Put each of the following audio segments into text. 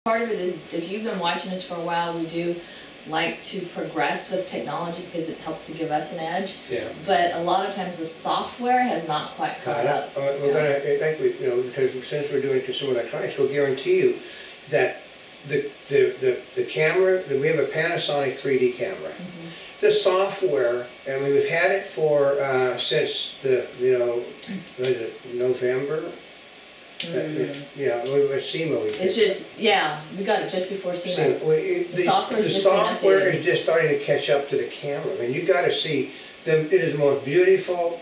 Part of it is, if you've been watching us for a while, we do like to progress with technology because it helps to give us an edge. Yeah. But a lot of times the software has not quite caught up. We're going to, because since we're doing consumer electronics, we'll guarantee you that the camera, we have a Panasonic 3D camera. Mm-hmm. The software, I mean, we've had it for since the what is it, November. Yeah, with SEMA. It's just, yeah, we got it just before SEMA. The software is just starting to catch up to the camera. I mean, you got to see them. It is the most beautiful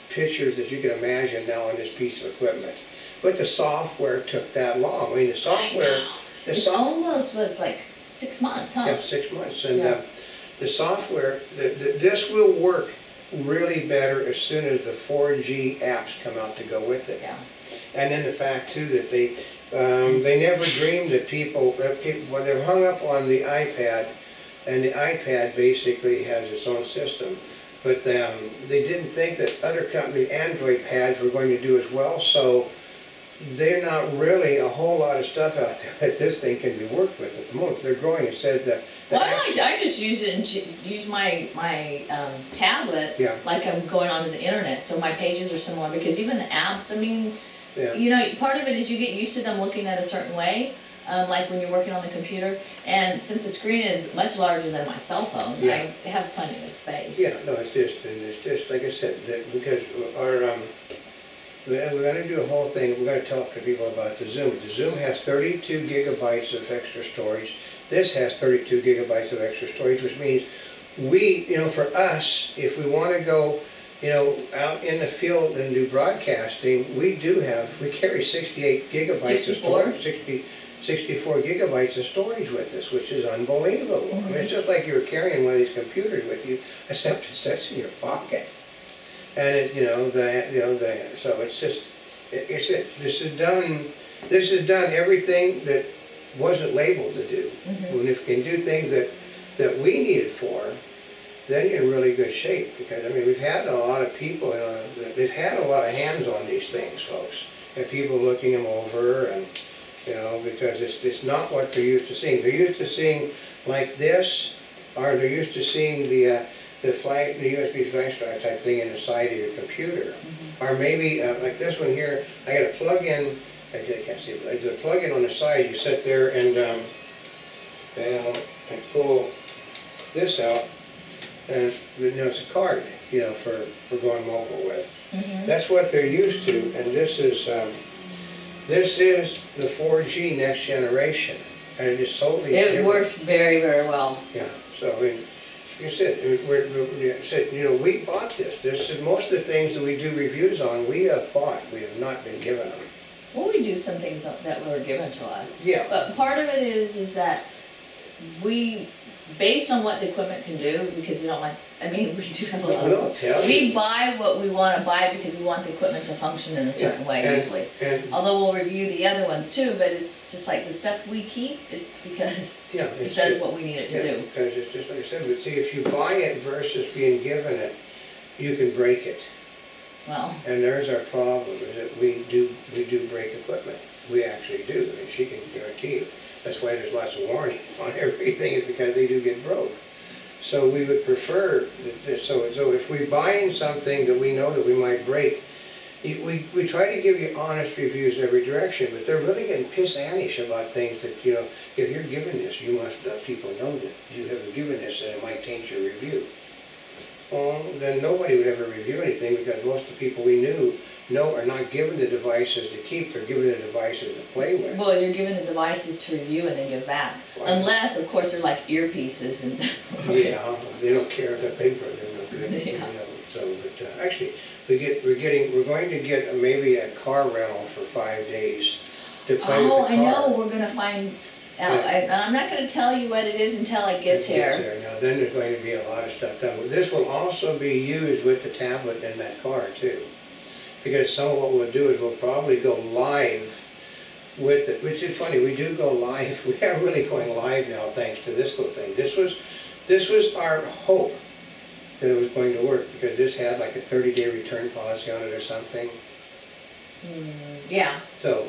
pictures that you can imagine now on this piece of equipment. But the software took that long. I mean, the software. It's almost like 6 months, huh? Yeah, 6 months, and the software. This will work really better as soon as the 4G apps come out to go with it. Yeah. And then the fact too that they never dreamed that people when they're hung up on the iPad, and the iPad basically has its own system, but they didn't think that other company Android pads were going to do as well. So they're not really a whole lot of stuff out there that this thing can be worked with at the moment. They're growing. It said that. Well, I just use it and use my tablet like I'm going onto the internet. So my pages are similar, because even the apps, I mean. Yeah. You know, part of it is you get used to them looking at a certain way, like when you're working on the computer. And since the screen is much larger than my cell phone, I have plenty of space. Yeah, no, it's just like I said, that because our we're going to do a whole thing. We're going to talk to people about the Zoom. The Zoom has 32 gigabytes of extra storage. This has 32 gigabytes of extra storage, which means we, for us, if we want to go, out in the field and do broadcasting, we carry 68 gigabytes of storage, 64 gigabytes of storage with us, which is unbelievable. Mm-hmm. I mean, it's just like you're carrying one of these computers with you, except it sits in your pocket. And so it's just, this has done everything that wasn't labeled to do. Mm-hmm. And if we can do things that we need it for, then you're in really good shape. Because I mean, we've had a lot of people, they've had a lot of hands on these things, folks, and people looking them over, and because it's not what they're used to seeing. They're used to seeing like this, or they're used to seeing the USB flash drive type thing in the side of your computer, or maybe like this one here. I got a plug-in. I can't see it, but there's a plug-in on the side. You sit there and and pull this out. And it's a card, for going mobile with. Mm-hmm. That's what they're used to, and this is the 4G next generation, and it is totally different. It works very, very well. Yeah. So I mean, you said we bought this. This is most of the things that we do reviews on. We have bought. We have not been given them. Well, we do some things that were given to us. Yeah. But part of it is that we, based on what the equipment can do, because we don't like, I mean, we do have a lot of, we buy what we want to buy because we want the equipment to function in a certain way, usually. Although we'll review the other ones too, but it's just like the stuff we keep, it's because it does what we need it to do. Because it's just like I said, but see, if you buy it versus being given it, you can break it. Well. And there's our problem, is that we do break equipment. We actually do, and she can guarantee you. That's why there's lots of warning on everything, is because they do get broke. So we would prefer, so if we're buying something that we know that we might break, we try to give you honest reviews in every direction, but they're really getting piss-anish about things that, if you're given this, you must let people know that you have given this and it might taint your review. Well, then nobody would ever review anything, because most of the people we know are not given the devices to keep, they're given the devices to play with. Well, you're given the devices to review and then give back. Right. Unless, of course, they're like earpieces and... Yeah, they don't care if they're paper, they're no good. Yeah. So, but actually, we're going to get maybe a car rental for 5 days to play with the car. I know, we're going to find out. And I'm not going to tell you what it is until it gets here. Now, then there's going to be a lot of stuff done. But this will also be used with the tablet in that car, too. Because some of what we'll do is we'll probably go live with it, which is funny. We do go live. We are really going live now, thanks to this little thing. This was our hope that it was going to work, because this had like a 30-day return policy on it or something. Yeah. So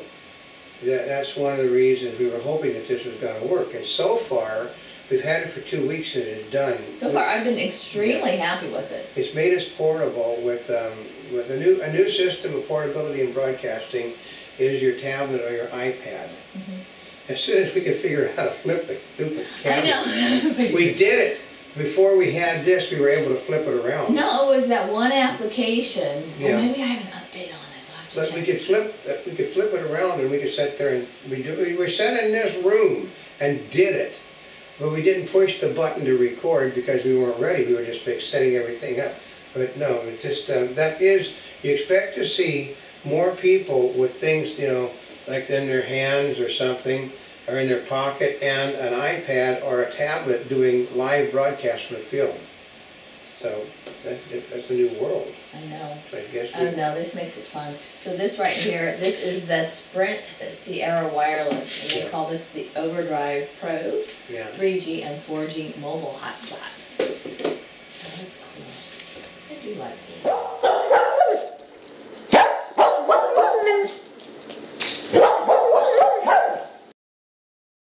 that's one of the reasons we were hoping that this was going to work. And so far, we've had it for 2 weeks and it's done. So far, I've been extremely happy with it. It's made us portable with a new system of portability and broadcasting is your tablet or your iPad. As soon as we could figure out how to flip the stupid camera. I know. We did it. Before we had this, we were able to flip it around. No, it was that one application. Yeah. Well, maybe I have an update on it. I'll have to But check. we could flip it around and we could sit there and we sat in this room and did it. But we didn't push the button to record because we weren't ready. We were just setting everything up. But no, it's just, you expect to see more people with things, you know, like in their hands or something, or in their pocket, and an iPad or a tablet doing live broadcasts from the field. So that's the new world. I know. I guess I know, this makes it fun. So this right here, this is the Sprint Sierra Wireless, and they call this the Overdrive Pro 3G and 4G mobile hotspot. Oh, that's cool. I do like these.